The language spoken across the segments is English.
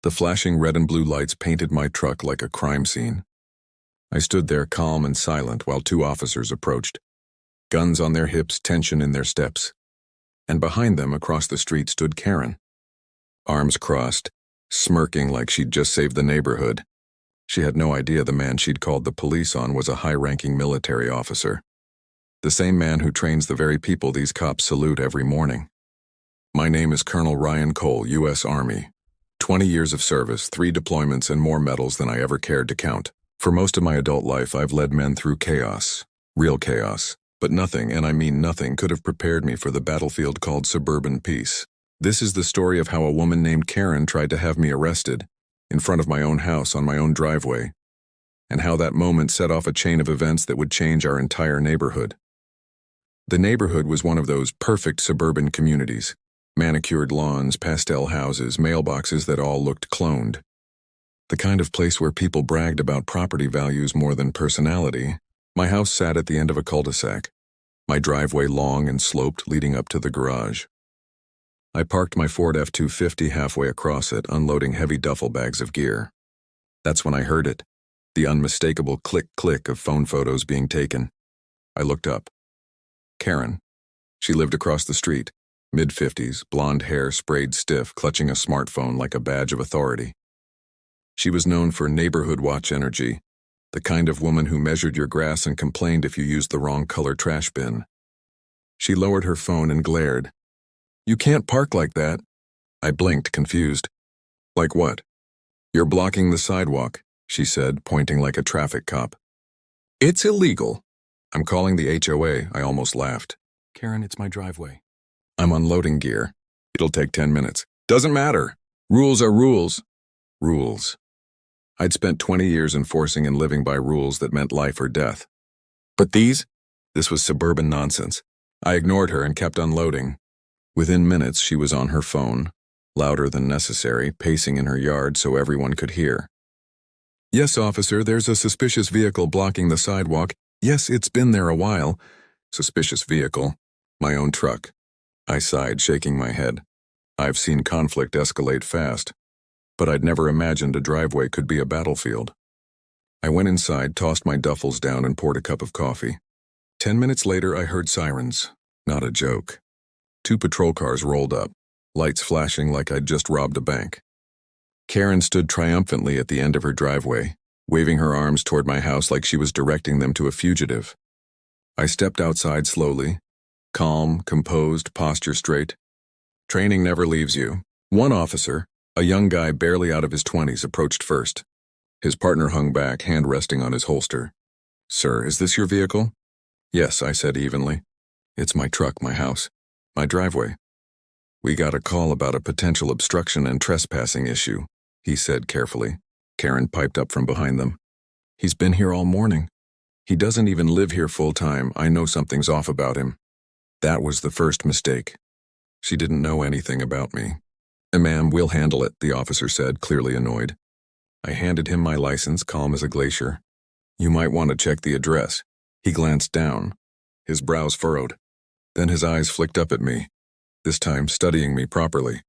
The flashing red and blue lights painted my truck like a crime scene. I stood there calm and silent while two officers approached, guns on their hips, tension in their steps. And behind them, across the street, stood Karen, arms crossed, smirking like she'd just saved the neighborhood. She had no idea the man she'd called the police on was a high-ranking military officer. The same man who trains the very people these cops salute every morning. My name is Colonel Ryan Cole, U.S. Army. 20 years of service, 3 deployments, and more medals than I ever cared to count. For most of my adult life, I've led men through chaos. Real chaos. But nothing, and I mean nothing, could have prepared me for the battlefield called Suburban peace. This is the story of how a woman named Karen tried to have me arrested, in front of my own house on my own driveway, and how that moment set off a chain of events that would change our entire neighborhood. The neighborhood was one of those perfect suburban communities. Manicured lawns, pastel houses, mailboxes that all looked cloned. The kind of place where people bragged about property values more than personality. My house sat at the end of a cul-de-sac, my driveway long and sloped leading up to the garage. I parked my Ford F-250 halfway across it, unloading heavy duffel bags of gear. That's when I heard it, the unmistakable click-click of phone photos being taken. I looked up. Karen. She lived across the street. Mid-50s, blonde hair sprayed stiff, clutching a smartphone like a badge of authority. She was known for neighborhood watch energy, the kind of woman who measured your grass and complained if you used the wrong color trash bin. She lowered her phone and glared. "You can't park like that." I blinked, confused. "Like what?" "You're blocking the sidewalk," she said, pointing like a traffic cop. "It's illegal." "I'm calling the HOA," I almost laughed. "Karen, it's my driveway." "I'm unloading gear. It'll take 10 minutes. Doesn't matter. Rules are rules." Rules. I'd spent 20 years enforcing and living by rules that meant life or death. But these? This was suburban nonsense. I ignored her and kept unloading. Within minutes, she was on her phone, louder than necessary, pacing in her yard so everyone could hear. "Yes, officer, there's a suspicious vehicle blocking the sidewalk. Yes, it's been there a while." Suspicious vehicle. My own truck. I sighed, shaking my head. I've seen conflict escalate fast, but I'd never imagined a driveway could be a battlefield. I went inside, tossed my duffels down, and poured a cup of coffee. 10 minutes later, I heard sirens. Not a joke. 2 patrol cars rolled up, lights flashing like I'd just robbed a bank. Karen stood triumphantly at the end of her driveway, waving her arms toward my house like she was directing them to a fugitive. I stepped outside slowly. Calm, composed, posture straight. Training never leaves you. One officer, a young guy barely out of his 20s, approached first. His partner hung back, hand resting on his holster. "Sir, is this your vehicle?" "Yes," I said evenly. "It's my truck, my house, my driveway." "We got a call about a potential obstruction and trespassing issue," he said carefully. Karen piped up from behind them. "He's been here all morning. He doesn't even live here full-time. I know something's off about him." That was the first mistake. She didn't know anything about me. "Ma'am, we'll handle it," the officer said, clearly annoyed. I handed him my license, calm as a glacier. "You might want to check the address." He glanced down, his brows furrowed. Then his eyes flicked up at me, this time studying me properly.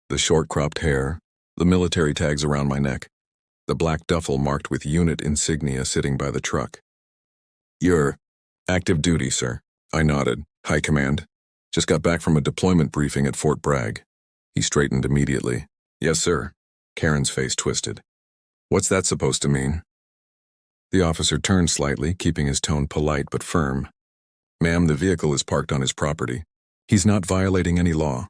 The short-cropped hair, the military tags around my neck, the black duffel marked with unit insignia sitting by the truck. "You're active duty, sir." I nodded. "High command. Just got back from a deployment briefing at Fort Bragg." He straightened immediately. "Yes, sir." Karen's face twisted. "What's that supposed to mean?" The officer turned slightly, keeping his tone polite but firm. "Ma'am, the vehicle is parked on his property. He's not violating any law."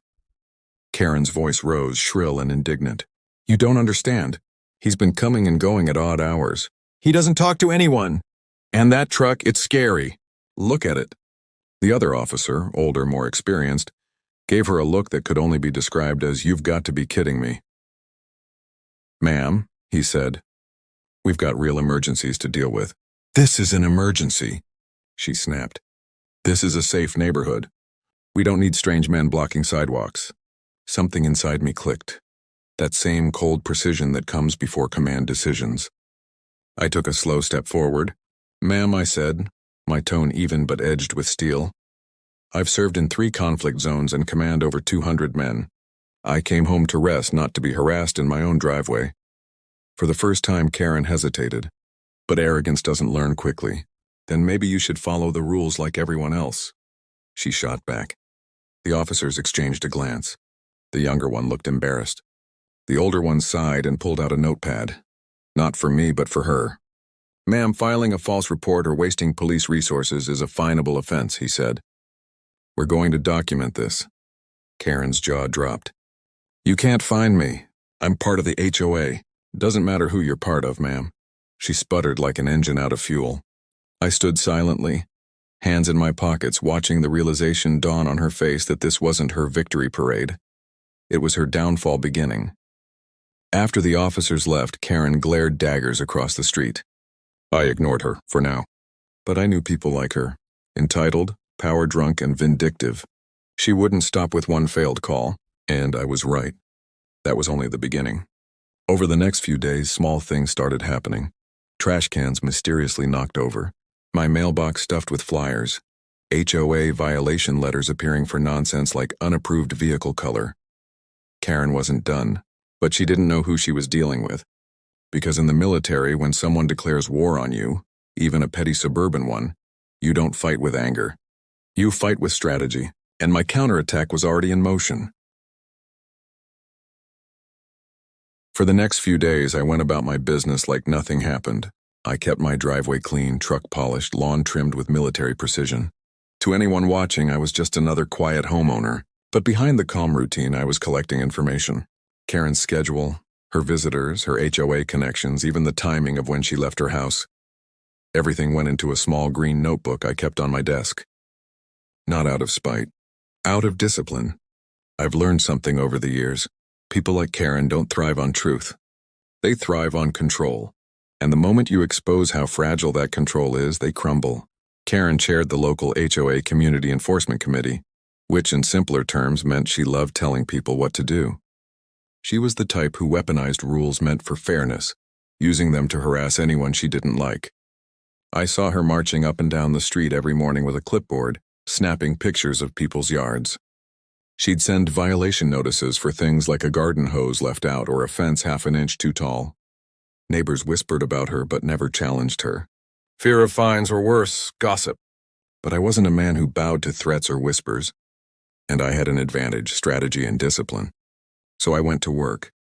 Karen's voice rose, shrill and indignant. "You don't understand. He's been coming and going at odd hours. He doesn't talk to anyone. And that truck, it's scary. Look at it." The other officer, older, more experienced, gave her a look that could only be described as, "You've got to be kidding me." "Ma'am," he said, "we've got real emergencies to deal with." "This is an emergency," she snapped. "This is a safe neighborhood. We don't need strange men blocking sidewalks." Something inside me clicked. That same cold precision that comes before command decisions. I took a slow step forward. "Ma'am," I said, my tone even but edged with steel, "I've served in 3 conflict zones and command over 200 men. I came home to rest, not to be harassed in my own driveway. For the first time, Karen hesitated. But arrogance doesn't learn quickly. Then maybe you should follow the rules like everyone else. She shot back. The officers exchanged a glance. The younger one looked embarrassed. The older one sighed and pulled out a notepad. Not for me, but for her. "Ma'am, filing a false report or wasting police resources is a finable offense," he said. "We're going to document this." Karen's jaw dropped. "You can't find me. I'm part of the HOA. Doesn't matter who you're part of, ma'am." She sputtered like an engine out of fuel. I stood silently, hands in my pockets, watching the realization dawn on her face that this wasn't her victory parade. It was her downfall beginning. After the officers left, Karen glared daggers across the street. I ignored her, for now. But I knew people like her. Entitled, power-drunk, and vindictive. She wouldn't stop with one failed call, and I was right. That was only the beginning. Over the next few days, small things started happening. Trash cans mysteriously knocked over. My mailbox stuffed with flyers. HOA violation letters appearing for nonsense like unapproved vehicle color. Karen wasn't done, but she didn't know who she was dealing with. Because in the military, when someone declares war on you, even a petty suburban one, you don't fight with anger. You fight with strategy, and my counterattack was already in motion. For the next few days, I went about my business like nothing happened. I kept my driveway clean, truck polished, lawn trimmed with military precision. To anyone watching, I was just another quiet homeowner, but behind the calm routine, I was collecting information. Karen's schedule, her visitors, her HOA connections, even the timing of when she left her house. Everything went into a small green notebook I kept on my desk. Not out of spite. Out of discipline. I've learned something over the years. People like Karen don't thrive on truth. They thrive on control. And the moment you expose how fragile that control is, they crumble. Karen chaired the local HOA Community Enforcement Committee, which in simpler terms meant she loved telling people what to do. She was the type who weaponized rules meant for fairness, using them to harass anyone she didn't like. I saw her marching up and down the street every morning with a clipboard, snapping pictures of people's yards. She'd send violation notices for things like a garden hose left out or a fence half an inch too tall. Neighbors whispered about her but never challenged her. Fear of fines or worse, gossip. But I wasn't a man who bowed to threats or whispers. And I had an advantage, strategy and discipline. So I went to work.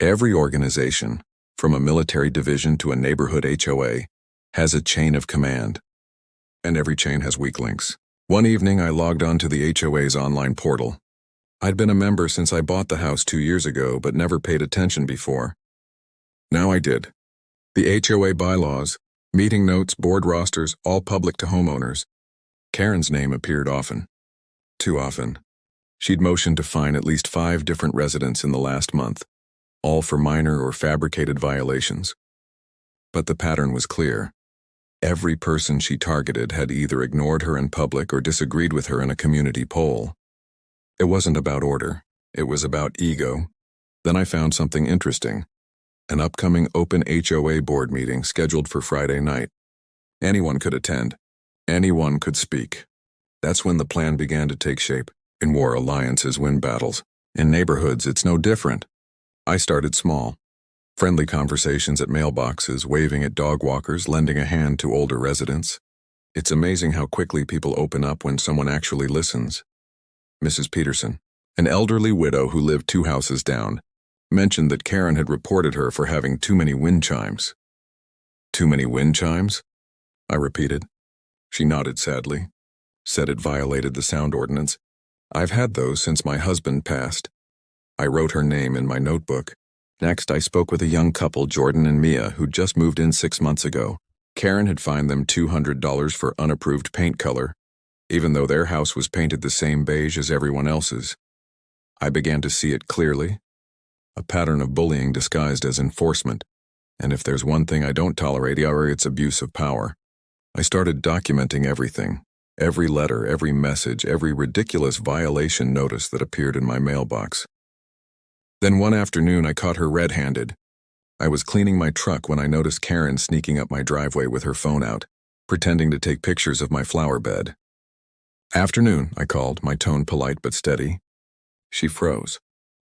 Every organization, from a military division to a neighborhood HOA, has a chain of command. And every chain has weak links. One evening I logged onto the HOA's online portal. I'd been a member since I bought the house 2 years ago but never paid attention before. Now I did. The HOA bylaws, meeting notes, board rosters, all public to homeowners. Karen's name appeared often. Too often. She'd motioned to fine at least 5 different residents in the last month, all for minor or fabricated violations. But the pattern was clear. Every person she targeted had either ignored her in public or disagreed with her in a community poll. It wasn't about order. It was about ego. Then I found something interesting. An upcoming open HOA board meeting scheduled for Friday night. Anyone could attend. Anyone could speak. That's when the plan began to take shape. In war, alliances win battles. In neighborhoods, it's no different. I started small. Friendly conversations at mailboxes, waving at dog walkers, lending a hand to older residents. It's amazing how quickly people open up when someone actually listens. Mrs. Peterson, an elderly widow who lived 2 houses down, mentioned that Karen had reported her for having too many wind chimes. Too many wind chimes? I repeated. She nodded sadly, said it violated the sound ordinance. I've had those since my husband passed. I wrote her name in my notebook. Next, I spoke with a young couple, Jordan and Mia, who'd just moved in 6 months ago. Karen had fined them $200 for unapproved paint color, even though their house was painted the same beige as everyone else's. I began to see it clearly. A pattern of bullying disguised as enforcement. And if there's one thing I don't tolerate, it's abuse of power. I started documenting everything. Every letter, every message, every ridiculous violation notice that appeared in my mailbox. Then one afternoon I caught her red-handed. I was cleaning my truck when I noticed Karen sneaking up my driveway with her phone out, pretending to take pictures of my flower bed. "Afternoon," I called, my tone polite but steady. She froze.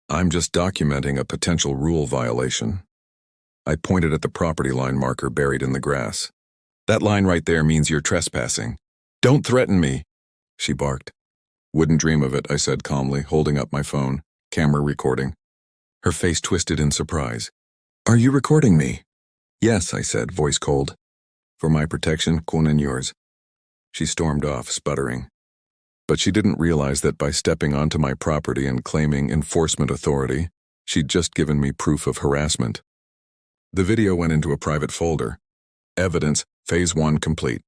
I'm just documenting a potential rule violation. I pointed at the property line marker buried in the grass. That line right there means you're trespassing. Don't threaten me, she barked. Wouldn't dream of it, I said calmly, holding up my phone, camera recording. Her face twisted in surprise. Are you recording me? Yes, I said, voice cold. For my protection, Kwon and yours. She stormed off, sputtering. But she didn't realize that by stepping onto my property and claiming enforcement authority, she'd just given me proof of harassment. The video went into a private folder. Evidence, Phase 1 complete.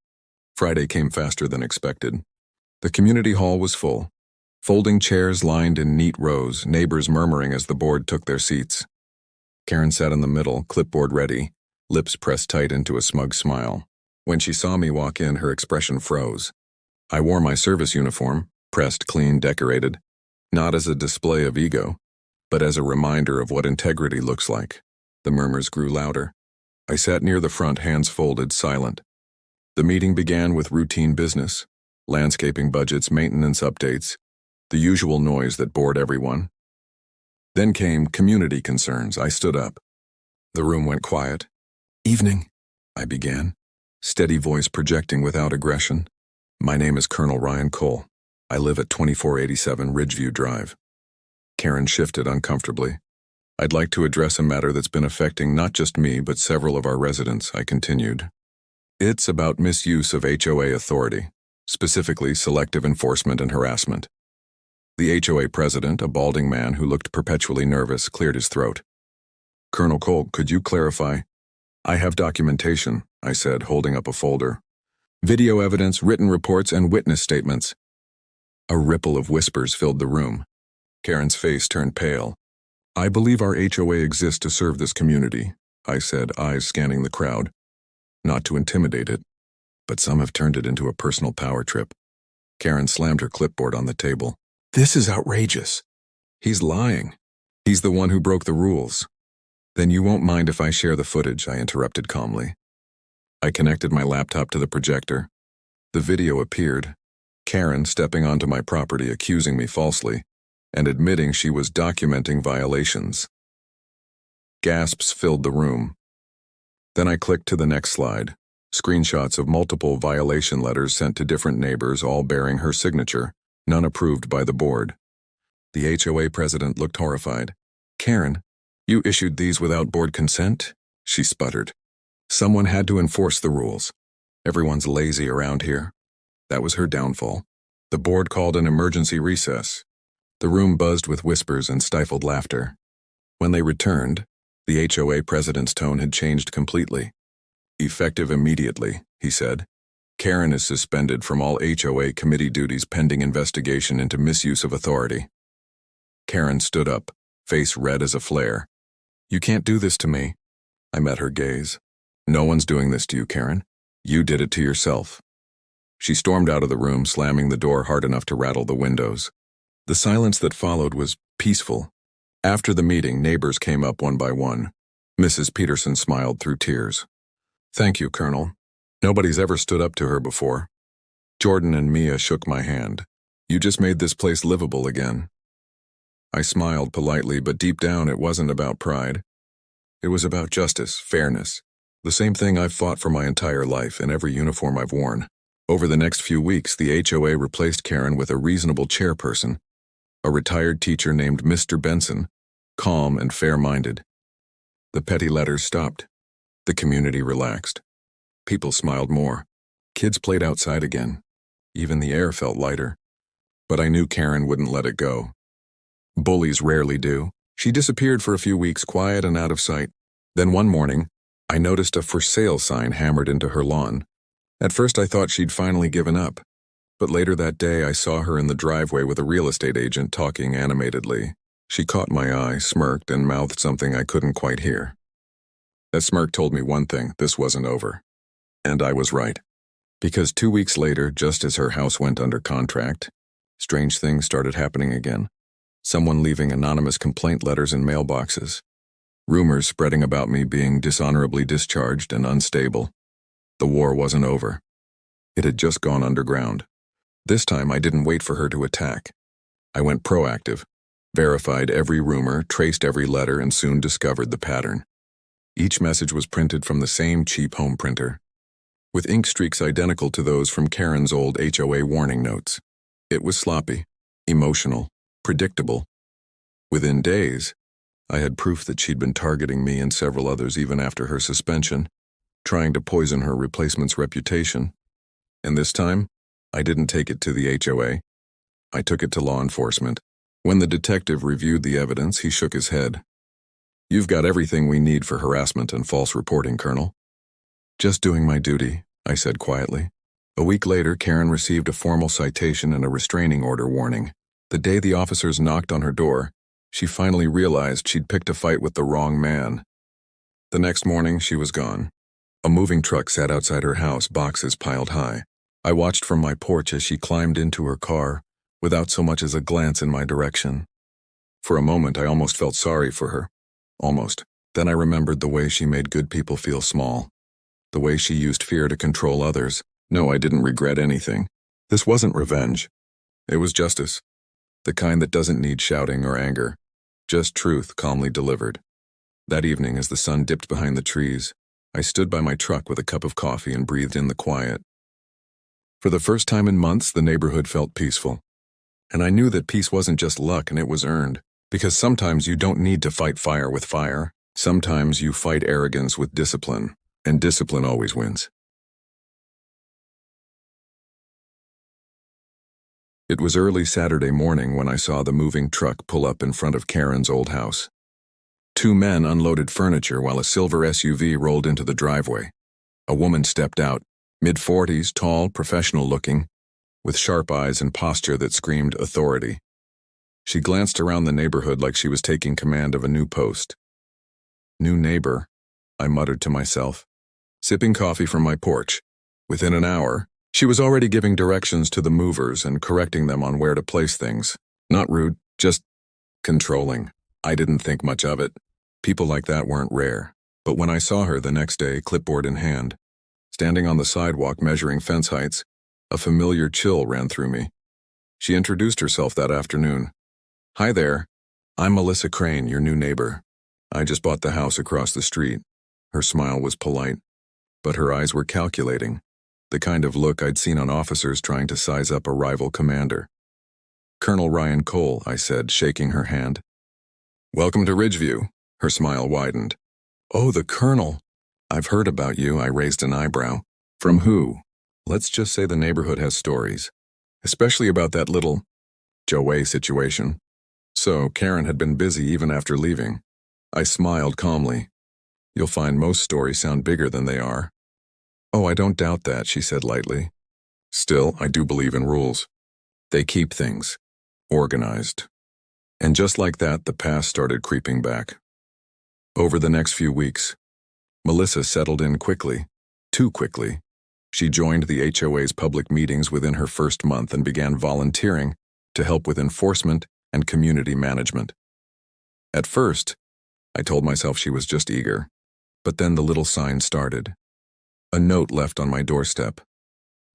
Friday came faster than expected. The community hall was full. Folding chairs lined in neat rows, neighbors murmuring as the board took their seats. Karen sat in the middle, clipboard ready, lips pressed tight into a smug smile. When she saw me walk in, her expression froze. I wore my service uniform, pressed, clean, decorated, not as a display of ego, but as a reminder of what integrity looks like. The murmurs grew louder. I sat near the front, hands folded, silent. The meeting began with routine business, landscaping budgets, maintenance updates, the usual noise that bored everyone. Then came community concerns. I stood up. The room went quiet. Evening, I began, steady voice projecting without aggression. My name is Colonel Ryan Cole. I live at 2487 Ridgeview Drive. Karen shifted uncomfortably. I'd like to address a matter that's been affecting not just me, but several of our residents, I continued. It's about misuse of HOA authority, specifically selective enforcement and harassment. The HOA president, a balding man who looked perpetually nervous, cleared his throat. Colonel Cole, could you clarify? I have documentation, I said, holding up a folder. Video evidence, written reports, and witness statements. A ripple of whispers filled the room. Karen's face turned pale. I believe our HOA exists to serve this community, I said, eyes scanning the crowd. Not to intimidate it, but some have turned it into a personal power trip. Karen slammed her clipboard on the table. This is outrageous. He's lying. He's the one who broke the rules. Then you won't mind if I share the footage, I interrupted calmly. I connected my laptop to the projector. The video appeared. Karen stepping onto my property, accusing me falsely, and admitting she was documenting violations. Gasps filled the room. Then I clicked to the next slide. Screenshots of multiple violation letters sent to different neighbors, all bearing her signature, none approved by the board. The HOA president looked horrified. Karen, you issued these without board consent? She sputtered. Someone had to enforce the rules. Everyone's lazy around here. That was her downfall. The board called an emergency recess. The room buzzed with whispers and stifled laughter. When they returned, the HOA president's tone had changed completely. Effective immediately, he said. Karen is suspended from all HOA committee duties pending investigation into misuse of authority. Karen stood up, face red as a flare. You can't do this to me. I met her gaze. No one's doing this to you, Karen. You did it to yourself. She stormed out of the room, slamming the door hard enough to rattle the windows. The silence that followed was peaceful. After the meeting, neighbors came up one by one. Mrs. Peterson smiled through tears. Thank you, Colonel. Nobody's ever stood up to her before. Jordan and Mia shook my hand. You just made this place livable again. I smiled politely, but deep down it wasn't about pride. It was about justice, fairness. The same thing I've fought for my entire life in every uniform I've worn. Over the next few weeks, the HOA replaced Karen with a reasonable chairperson, a retired teacher named Mr. Benson, calm and fair-minded. The petty letters stopped. The community relaxed. People smiled more. Kids played outside again. Even the air felt lighter. But I knew Karen wouldn't let it go. Bullies rarely do. She disappeared for a few weeks, quiet and out of sight. Then one morning, I noticed a for sale sign hammered into her lawn. At first I thought she'd finally given up, but later that day I saw her in the driveway with a real estate agent talking animatedly. She caught my eye, smirked, and mouthed something I couldn't quite hear. That smirk told me one thing: this wasn't over. And I was right. Because 2 weeks later, just as her house went under contract, strange things started happening again. Someone leaving anonymous complaint letters in mailboxes. Rumors spreading about me being dishonorably discharged and unstable. The war wasn't over. It had just gone underground. This time I didn't wait for her to attack. I went proactive. verified every rumor, traced every letter, and soon discovered the pattern. Each message was printed from the same cheap home printer, with ink streaks identical to those from Karen's old HOA warning notes. It was sloppy, emotional, predictable. Within days, I had proof that she'd been targeting me and several others even after her suspension, trying to poison her replacement's reputation. And this time, I didn't take it to the HOA. I took it to law enforcement. When the detective reviewed the evidence, he shook his head. "You've got everything we need for harassment and false reporting, Colonel." "Just doing my duty," I said quietly. A week later, Karen received a formal citation and a restraining order warning. The day the officers knocked on her door, she finally realized she'd picked a fight with the wrong man. The next morning, she was gone. A moving truck sat outside her house, boxes piled high. I watched from my porch as she climbed into her car, without so much as a glance in my direction. For a moment, I almost felt sorry for her. Almost. Then I remembered the way she made good people feel small. The way she used fear to control others. No, I didn't regret anything. This wasn't revenge. It was justice. The kind that doesn't need shouting or anger. Just truth calmly delivered. That evening, as the sun dipped behind the trees, I stood by my truck with a cup of coffee and breathed in the quiet. For the first time in months, the neighborhood felt peaceful. And I knew that peace wasn't just luck and it was earned. Because sometimes you don't need to fight fire with fire. Sometimes you fight arrogance with discipline. And discipline always wins. It was early Saturday morning when I saw the moving truck pull up in front of Karen's old house. Two men unloaded furniture while a silver SUV rolled into the driveway. A woman stepped out, mid-40s, tall, professional-looking, with sharp eyes and posture that screamed authority. She glanced around the neighborhood like she was taking command of a new post. "New neighbor," I muttered to myself, sipping coffee from my porch. Within an hour, she was already giving directions to the movers and correcting them on where to place things. Not rude, just controlling. I didn't think much of it. People like that weren't rare. But when I saw her the next day, clipboard in hand, standing on the sidewalk measuring fence heights, a familiar chill ran through me. She introduced herself that afternoon. "Hi there. I'm Melissa Crane, your new neighbor. I just bought the house across the street." Her smile was polite, but her eyes were calculating, the kind of look I'd seen on officers trying to size up a rival commander. "Colonel Ryan Cole," I said, shaking her hand. "Welcome to Ridgeview." Her smile widened. "Oh, the Colonel. I've heard about you." I raised an eyebrow. "From who?" "Let's just say the neighborhood has stories, especially about that little HOA situation." So Karen had been busy even after leaving. I smiled calmly. "You'll find most stories sound bigger than they are." "Oh, I don't doubt that," she said lightly. "Still, I do believe in rules. They keep things organized." And just like that, the past started creeping back. Over the next few weeks, Melissa settled in quickly, too quickly. She joined the HOA's public meetings within her first month and began volunteering to help with enforcement and community management. At first, I told myself she was just eager, but then the little sign started. A note left on my doorstep.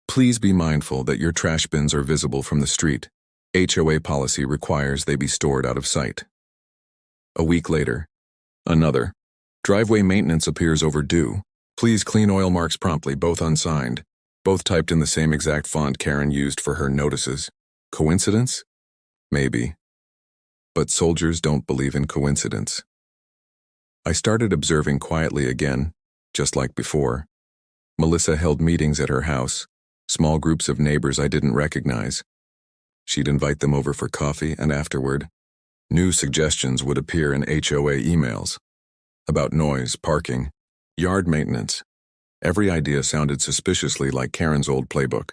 "Please be mindful that your trash bins are visible from the street. HOA policy requires they be stored out of sight." A week later, another. "Driveway maintenance appears overdue. Please clean oil marks promptly," both unsigned, both typed in the same exact font Karen used for her notices. Coincidence? Maybe. But soldiers don't believe in coincidence. I started observing quietly again, just like before. Melissa held meetings at her house, small groups of neighbors I didn't recognize. She'd invite them over for coffee, and afterward, new suggestions would appear in HOA emails. About noise, parking, yard maintenance. Every idea sounded suspiciously like Karen's old playbook.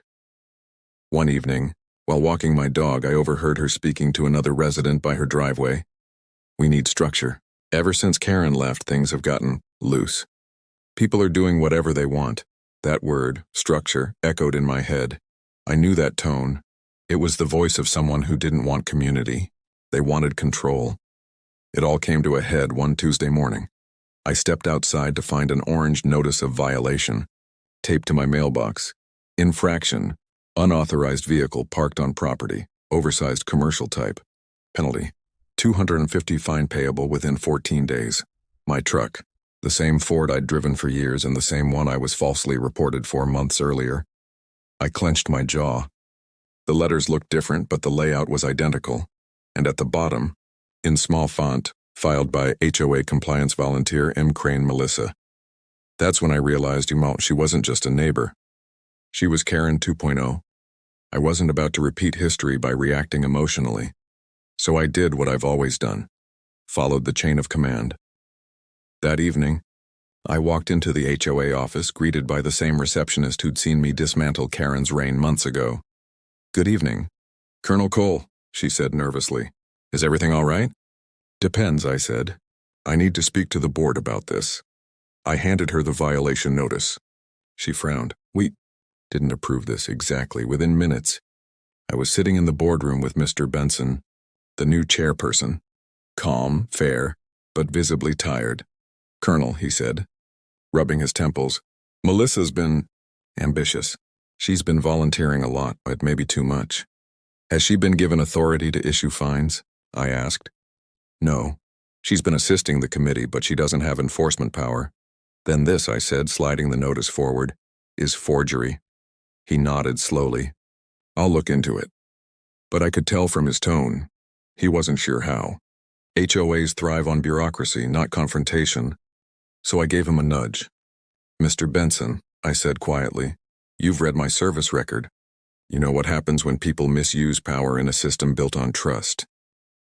One evening, while walking my dog, I overheard her speaking to another resident by her driveway. "We need structure. Ever since Karen left, things have gotten loose. People are doing whatever they want." That word, structure, echoed in my head. I knew that tone. It was the voice of someone who didn't want community. They wanted control. It all came to a head one Tuesday morning. I stepped outside to find an orange notice of violation, taped to my mailbox. Infraction, unauthorized vehicle parked on property, oversized commercial type. Penalty, $250 fine payable within 14 days. My truck, the same Ford I'd driven for years and the same one I was falsely reported for months earlier. I clenched my jaw. The letters looked different, but the layout was identical. And at the bottom, in small font, filed by HOA compliance volunteer M. Crane Melissa. That's when I realized she wasn't just a neighbor. She was Karen 2.0. I wasn't about to repeat history by reacting emotionally. So I did what I've always done. Followed the chain of command. That evening, I walked into the HOA office greeted by the same receptionist who'd seen me dismantle Karen's reign months ago. "Good evening. Colonel Cole," she said nervously. "Is everything all right?" "Depends," I said. "I need to speak to the board about this." I handed her the violation notice. She frowned. "We didn't approve this exactly within minutes." I was sitting in the boardroom with Mr. Benson, the new chairperson, calm, fair, but visibly tired. "Colonel," he said, rubbing his temples, "Melissa's been ambitious. She's been volunteering a lot, but maybe too much." "Has she been given authority to issue fines?" I asked. "No. She's been assisting the committee, but she doesn't have enforcement power." "Then this," I said, sliding the notice forward, "is forgery." He nodded slowly. "I'll look into it." But I could tell from his tone, he wasn't sure how. HOAs thrive on bureaucracy, not confrontation. So I gave him a nudge. "Mr. Benson," I said quietly, "you've read my service record. You know what happens when people misuse power in a system built on trust."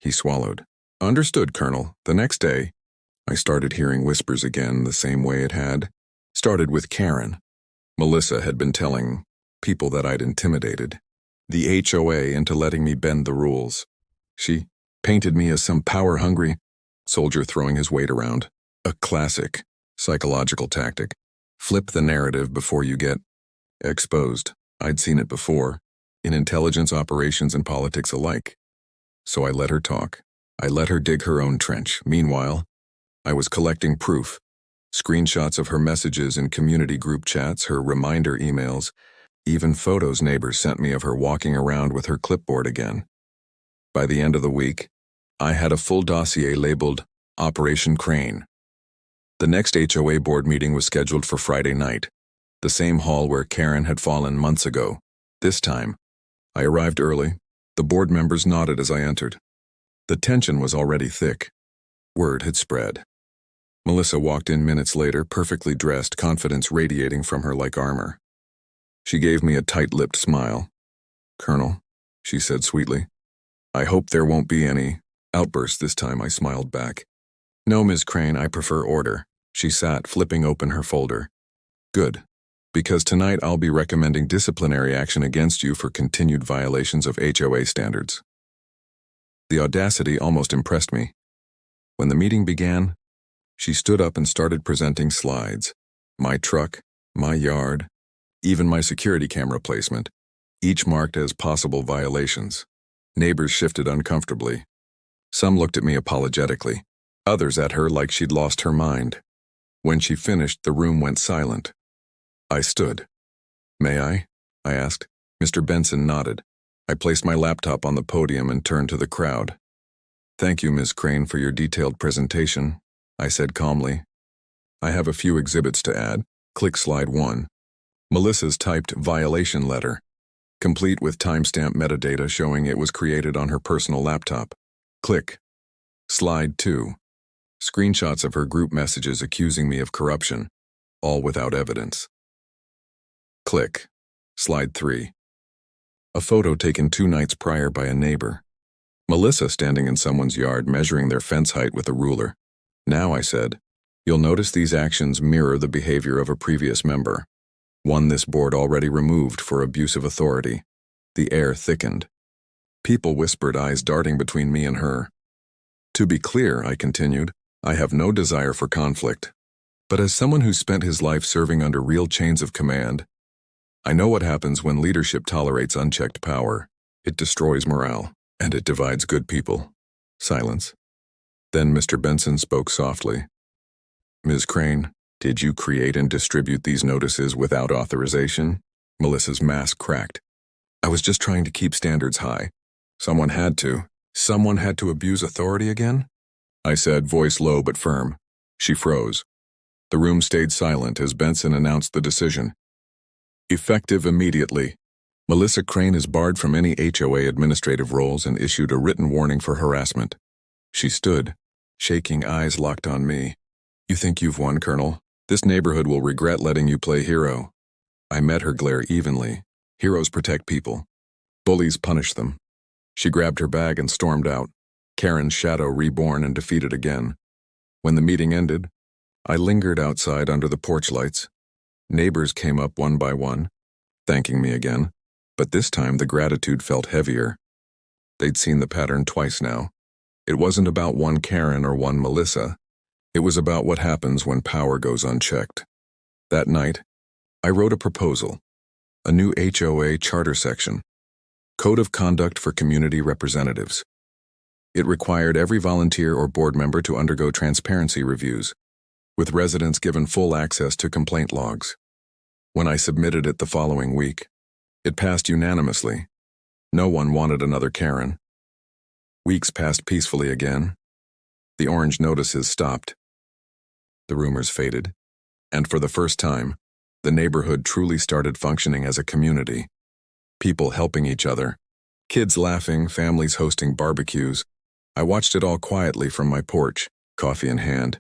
He swallowed. "Understood, Colonel." The next day, I started hearing whispers again the same way it had. Started with Karen. Melissa had been telling people that I'd intimidated the HOA into letting me bend the rules. She painted me as some power-hungry soldier throwing his weight around. A classic psychological tactic. Flip the narrative before you get exposed. I'd seen it before, in intelligence operations and politics alike. So I let her talk. I let her dig her own trench. Meanwhile, I was collecting proof. Screenshots of her messages in community group chats, her reminder emails, even photos neighbors sent me of her walking around with her clipboard again. By the end of the week, I had a full dossier labeled Operation Crane. The next HOA board meeting was scheduled for Friday night, the same hall where Karen had fallen months ago. This time, I arrived early. The board members nodded as I entered. The tension was already thick. Word had spread. Melissa walked in minutes later, perfectly dressed, confidence radiating from her like armor. She gave me a tight-lipped smile. "Colonel," she said sweetly, "I hope there won't be any outbursts this time." I smiled back. "No, Ms. Crane, I prefer order." She sat, flipping open her folder. "Good, because tonight I'll be recommending disciplinary action against you for continued violations of HOA standards." The audacity almost impressed me. When the meeting began, she stood up and started presenting slides. My truck, my yard, even my security camera placement, each marked as possible violations. Neighbors shifted uncomfortably. Some looked at me apologetically, others at her like she'd lost her mind. When she finished, the room went silent. I stood. "May I?" I asked. Mr. Benson nodded. I placed my laptop on the podium and turned to the crowd. "Thank you, Ms. Crane, for your detailed presentation," I said calmly. "I have a few exhibits to add." Click slide 1. Melissa's typed violation letter, complete with timestamp metadata showing it was created on her personal laptop. Click. Slide 2. Screenshots of her group messages accusing me of corruption, all without evidence. Click. Slide 3. A photo taken 2 nights prior by a neighbor. Melissa standing in someone's yard measuring their fence height with a ruler. "Now," I said, "you'll notice these actions mirror the behavior of a previous member, one this board already removed for abuse of authority." The air thickened. People whispered, eyes darting between me and her. "To be clear," I continued, "I have no desire for conflict. But as someone who spent his life serving under real chains of command, I know what happens when leadership tolerates unchecked power. It destroys morale, and it divides good people." Silence. Then Mr. Benson spoke softly. "Ms. Crane, did you create and distribute these notices without authorization?" Melissa's mask cracked. "I was just trying to keep standards high. Someone had to." Someone had to abuse authority again? I said, voice low but firm. She froze. The room stayed silent as Benson announced the decision. Effective immediately. Melissa Crane is barred from any HOA administrative roles and issued a written warning for harassment. She stood, shaking eyes locked on me. You think you've won, Colonel? This neighborhood will regret letting you play hero. I met her glare evenly. Heroes protect people. Bullies punish them. She grabbed her bag and stormed out, Karen's shadow reborn and defeated again. When the meeting ended, I lingered outside under the porch lights. Neighbors came up one by one, thanking me again, but this time the gratitude felt heavier. They'd seen the pattern twice now. It wasn't about one Karen or one Melissa. It was about what happens when power goes unchecked. That night, I wrote a proposal, a new HOA charter section, Code of Conduct for Community Representatives. It required every volunteer or board member to undergo transparency reviews, with residents given full access to complaint logs. When I submitted it the following week, it passed unanimously. No one wanted another Karen. Weeks passed peacefully again. The orange notices stopped. The rumors faded, and for the first time, the neighborhood truly started functioning as a community. People helping each other, kids laughing, families hosting barbecues. I watched it all quietly from my porch, coffee in hand.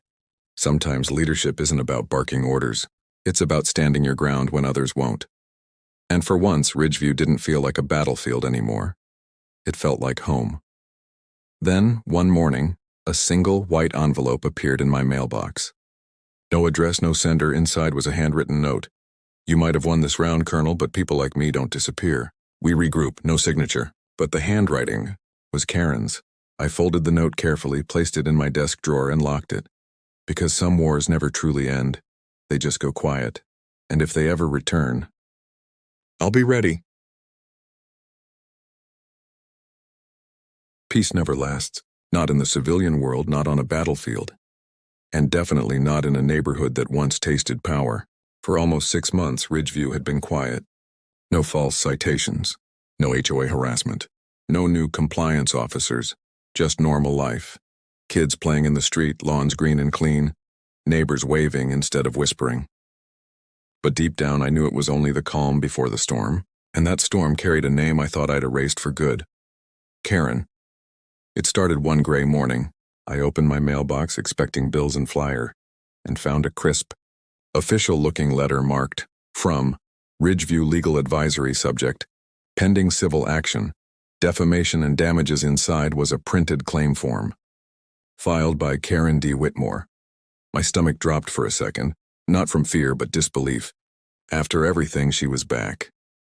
Sometimes leadership isn't about barking orders. It's about standing your ground when others won't. And for once, Ridgeview didn't feel like a battlefield anymore. It felt like home. Then, one morning, a single white envelope appeared in my mailbox. No address, no sender. Inside was a handwritten note. You might have won this round, Colonel, but people like me don't disappear. We regroup, no signature. But the handwriting was Karen's. I folded the note carefully, placed it in my desk drawer, and locked it. Because some wars never truly end. They just go quiet. And if they ever return, I'll be ready. Peace never lasts. Not in the civilian world, not on a battlefield. And definitely not in a neighborhood that once tasted power. For almost 6 months, Ridgeview had been quiet. No false citations. No HOA harassment. No new compliance officers. Just normal life. Kids playing in the street, lawns green and clean. Neighbors waving instead of whispering. But deep down, I knew it was only the calm before the storm. And that storm carried a name I thought I'd erased for good. Karen. It started one gray morning. I opened my mailbox expecting bills and flyer, and found a crisp, official-looking letter marked, from, Ridgeview Legal Advisory subject, pending civil action. Defamation and damages. Inside was a printed claim form. Filed by Karen D. Whitmore. My stomach dropped for a second, not from fear but disbelief. After everything, she was back.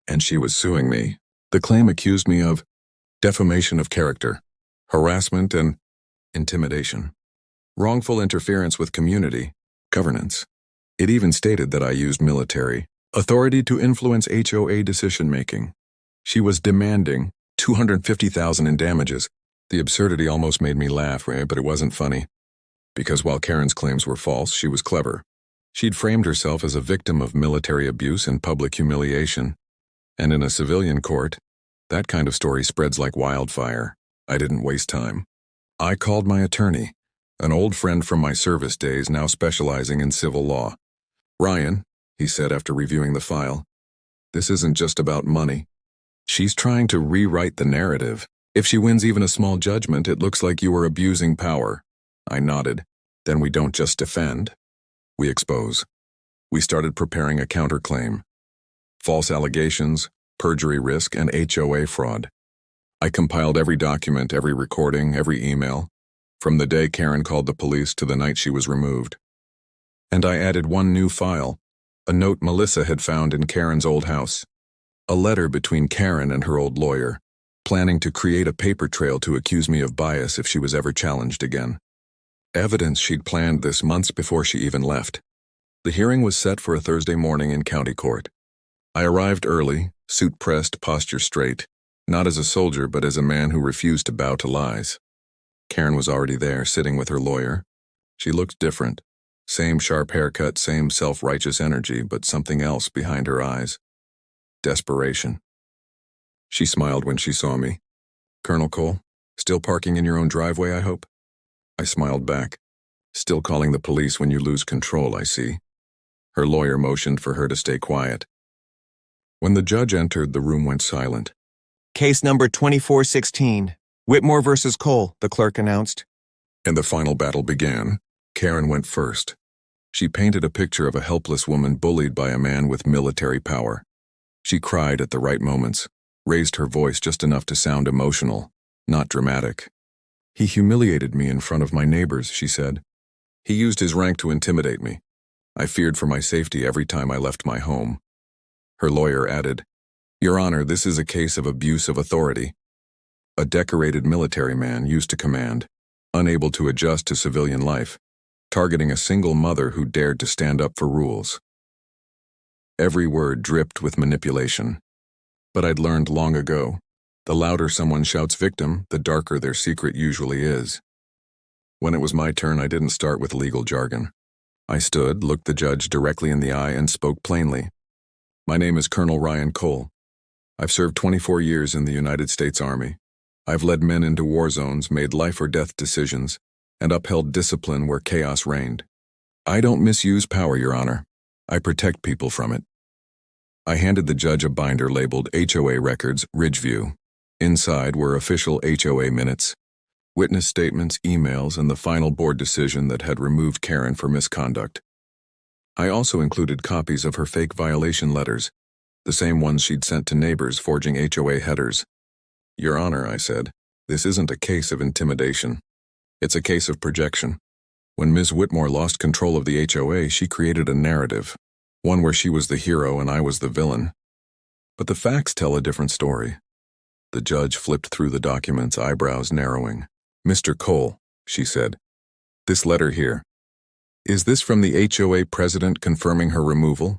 And she was suing me. The claim accused me of defamation of character, harassment, and intimidation. Wrongful interference with community governance. It even stated that I used military authority to influence HOA decision-making. She was demanding $250,000 in damages. The absurdity almost made me laugh, but it wasn't funny. Because while Karen's claims were false, she was clever. She'd framed herself as a victim of military abuse and public humiliation. And in a civilian court, that kind of story spreads like wildfire. I didn't waste time. I called my attorney, an old friend from my service days now specializing in civil law. Ryan, he said after reviewing the file, this isn't just about money. She's trying to rewrite the narrative. If she wins even a small judgment, it looks like you are abusing power. I nodded. Then we don't just defend. We expose. We started preparing a counterclaim. False allegations, perjury risk, and HOA fraud. I compiled every document, every recording, every email, from the day Karen called the police to the night she was removed. And I added one new file, a note Melissa had found in Karen's old house. A letter between Karen and her old lawyer, planning to create a paper trail to accuse me of bias if she was ever challenged again. Evidence she'd planned this months before she even left. The hearing was set for a Thursday morning in county court. I arrived early, suit pressed, posture straight, not as a soldier but as a man who refused to bow to lies. Karen was already there, sitting with her lawyer. She looked different. Same sharp haircut, same self-righteous energy, but something else behind her eyes. Desperation. She smiled when she saw me. Colonel Cole, Still parking in your own driveway, I hope? I smiled back. Still calling the police when you lose control, I see. Her lawyer motioned for her to stay quiet. When the judge entered, the room went silent. Case number 2416, Whitmore versus Cole, the clerk announced. And the final battle began. Karen went first. She painted a picture of a helpless woman bullied by a man with military power. She cried at the right moments, raised her voice just enough to sound emotional, not dramatic. He humiliated me in front of my neighbors, she said. He used his rank to intimidate me. I feared for my safety every time I left my home. Her lawyer added, Your Honor, this is a case of abuse of authority. A decorated military man used to command, unable to adjust to civilian life, targeting a single mother who dared to stand up for rules. Every word dripped with manipulation. But I'd learned long ago, the louder someone shouts victim, the darker their secret usually is. When it was my turn, I didn't start with legal jargon. I stood, looked the judge directly in the eye, and spoke plainly. My name is Colonel Ryan Cole. I've served 24 years in the United States Army. I've led men into war zones, made life or death decisions, and upheld discipline where chaos reigned. I don't misuse power, Your Honor. I protect people from it. I handed the judge a binder labeled HOA Records, Ridgeview. Inside were official HOA minutes, witness statements, emails, and the final board decision that had removed Karen for misconduct. I also included copies of her fake violation letters, the same ones she'd sent to neighbors forging HOA headers. Your Honor, I said, this isn't a case of intimidation. It's a case of projection. When Ms. Whitmore lost control of the HOA, she created a narrative, one where she was the hero and I was the villain. But the facts tell a different story. The judge flipped through the documents, eyebrows narrowing. Mr. Cole, she said, this letter here. Is this from the HOA president confirming her removal?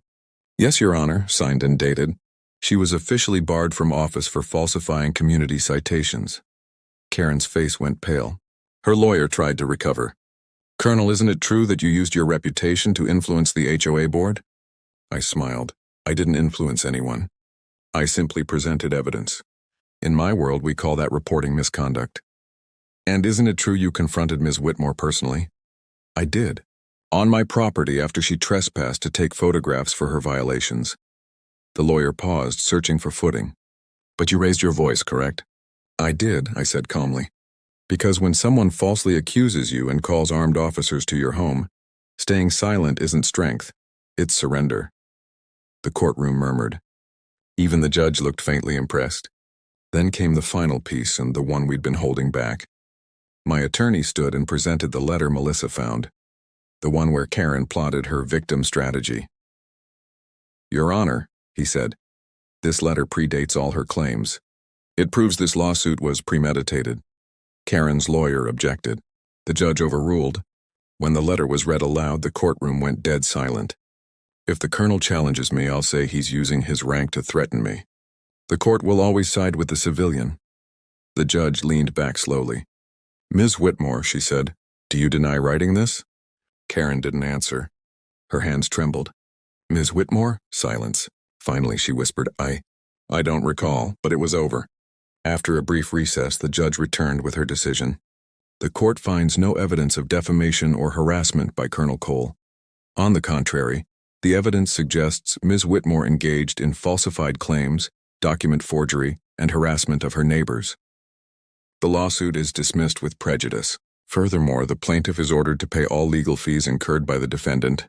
Yes, Your Honor, signed and dated. She was officially barred from office for falsifying community citations. Karen's face went pale. Her lawyer tried to recover. Colonel, isn't it true that you used your reputation to influence the HOA board? I smiled. I didn't influence anyone. I simply presented evidence. In my world, we call that reporting misconduct. And isn't it true you confronted Ms. Whitmore personally? I did. On my property after she trespassed to take photographs for her violations. The lawyer paused, searching for footing. But you raised your voice, correct? I did, I said calmly. Because when someone falsely accuses you and calls armed officers to your home, staying silent isn't strength, it's surrender. The courtroom murmured. Even the judge looked faintly impressed. Then came the final piece and the one we'd been holding back. My attorney stood and presented the letter Melissa found, the one where Karen plotted her victim strategy. Your Honor, he said, this letter predates all her claims. It proves this lawsuit was premeditated. Karen's lawyer objected. The judge overruled. When the letter was read aloud, the courtroom went dead silent. If the colonel challenges me, I'll say he's using his rank to threaten me. The court will always side with the civilian. The judge leaned back slowly. Ms. Whitmore, she said, do you deny writing this? Karen didn't answer. Her hands trembled. Ms. Whitmore? Silence. Finally, she whispered, I don't recall, but it was over. After a brief recess, the judge returned with her decision. The court finds no evidence of defamation or harassment by Colonel Cole. On the contrary, the evidence suggests Ms. Whitmore engaged in falsified claims, document forgery, and harassment of her neighbors. The lawsuit is dismissed with prejudice. Furthermore, the plaintiff is ordered to pay all legal fees incurred by the defendant.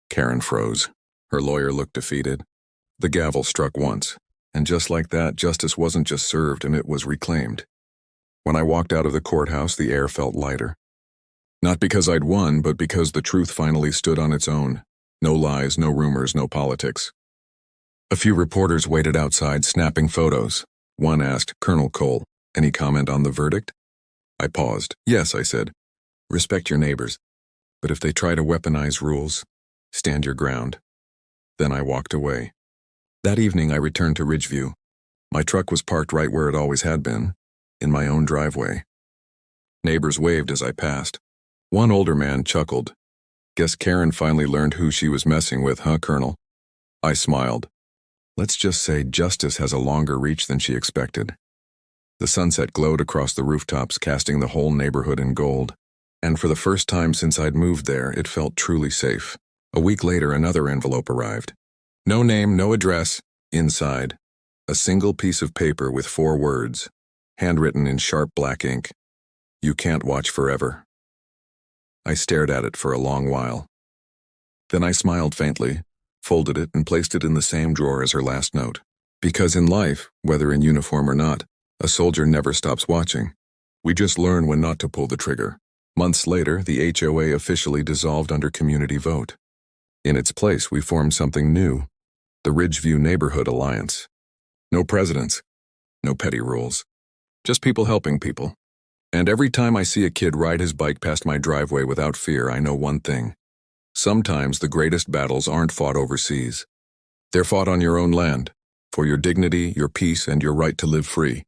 Karen froze. Her lawyer looked defeated. The gavel struck once, and just like that, justice wasn't just served and it was reclaimed. When I walked out of the courthouse, the air felt lighter. Not because I'd won, but because the truth finally stood on its own. No lies, no rumors, no politics. A few reporters waited outside, snapping photos. One asked, Colonel Cole, any comment on the verdict? I paused. Yes, I said. Respect your neighbors. But if they try to weaponize rules, stand your ground. Then I walked away. That evening I returned to Ridgeview. My truck was parked right where it always had been, in my own driveway. Neighbors waved as I passed. One older man chuckled. Guess Karen finally learned who she was messing with, huh, Colonel? I smiled. Let's just say justice has a longer reach than she expected. The sunset glowed across the rooftops, casting the whole neighborhood in gold. And for the first time since I'd moved there, it felt truly safe. A week later, another envelope arrived. No name, no address. Inside, a single piece of paper with 4 words, handwritten in sharp black ink. You can't watch forever. I stared at it for a long while. Then I smiled faintly, folded it, and placed it in the same drawer as her last note. Because in life, whether in uniform or not, a soldier never stops watching. We just learn when not to pull the trigger. Months later, the HOA officially dissolved under community vote. In its place, we formed something new, the Ridgeview Neighborhood Alliance. No presidents, no petty rules, just people helping people. And every time I see a kid ride his bike past my driveway without fear, I know one thing. Sometimes the greatest battles aren't fought overseas. They're fought on your own land, for your dignity, your peace, and your right to live free.